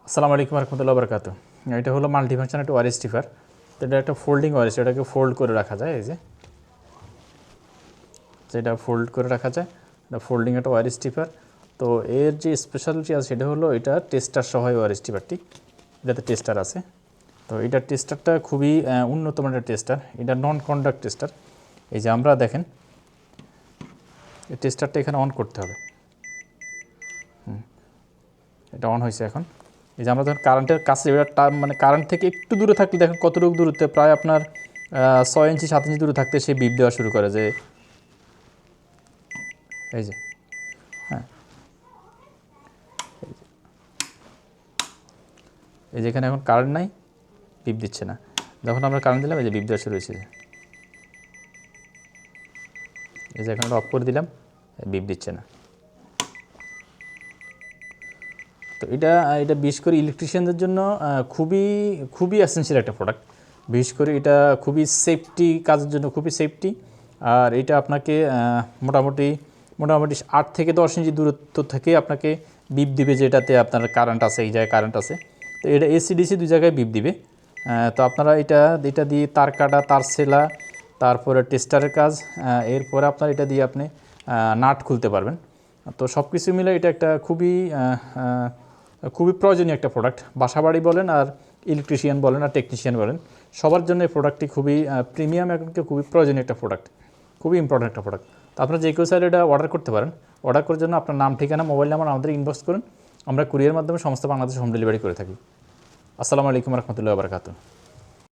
আসসালামু আলাইকুম রহমতুল্লাহ বরকাত। এটা হলো মাল্টিফাংশন একটা ওয়ার স্টিফার। তো এটা একটা ফোল্ডিং ওয়ার, এটাকে ফোল্ড করে রাখা যায়। এই যে এটা ফোল্ড করে রাখা যায়, এটা ফোল্ডিং একটা ওয়ার স্টিফার। তো এর যে স্পেশালিটি আছে সেটা হলো এটা টেস্টার সহ ওয়ার স্টিফারটি, এটাতে টেস্টার আছে। তো এটার টেস্টারটা খুবই উন্নত মানের টেস্টার, এটা নন কন্ডাক্ট টেস্টার। এই যে আমরা দেখেন এই টেস্টারটা এখানে অন করতে হবে। এটা অন হয়েছে এখন। এই যে আমরা যখন কারেন্টের কাছে, মানে কারেন্ট থেকে একটু দূরে থাকলে দেখেন কতটুকু দূরত্বে, প্রায় আপনার 6 ইঞ্চি 7 ইঞ্চি দূরে থাকতে সে বিপ দেওয়া শুরু করে। যে এই যে হ্যাঁ, এই যে এখানে এখন কারেন্ট নাই, বিপ দিচ্ছে না। যখন আমরা কারেন্ট দিলাম এই যে বিপ দেওয়া শুরু হয়েছে। এই যে এখন অফ করে দিলাম, বিপ দিচ্ছে না। তো এটা এটা বিশেষ করে ইলেকট্রিশিয়ানদের জন্য খুবই খুবই এসেনশিয়াল একটা প্রোডাক্ট। বিশেষ করে এটা খুবই সেফটি, কাজের জন্য খুবই সেফটি। আর এটা আপনাকে মোটামুটি মোটামুটি 8 থেকে 10 ইঞ্চি দূরত্ব থেকে আপনাকে বিপ দিবে, যেটাতে আপনার কারেন্ট আছে, এই জায়গায় কারেন্ট আছে। তো এটা এসি-ডিসি দুই জায়গায় বিপ দিবে। তো আপনারা এটা এটা দিয়ে তার কাটা, তার সেলা, তারপরে টেস্টারের কাজ, এরপরে আপনার এটা দিয়ে আপনি নাট খুলতে পারবেন। তো সব কিছু মিলে এটা একটা খুবই প্রয়োজনীয় একটা প্রোডাক্ট। বাসাবাড়ি বলেন আর ইলেকট্রিশিয়ান বলেন আর টেকনিশিয়ান বলেন, সবার জন্য এই প্রোডাক্টটি খুবই প্রিমিয়াম এবং খুবই প্রয়োজনীয় একটা প্রোডাক্ট, খুবই ইম্পর্ট্যান্ট একটা প্রোডাক্ট। তো আপনারা যে কেউ চাইলে এটা অর্ডার করতে পারেন। অর্ডার করার জন্য আপনার নাম, ঠিকানা, মোবাইল নাম্বার আমাদের ইনবক্স করুন। আমরা কুরিয়ার মাধ্যমে সমস্ত বাংলাদেশে হোম ডেলিভারি করে থাকি। আসসালামু আলাইকুম রহমতুল্লাহ বরকাতুহ।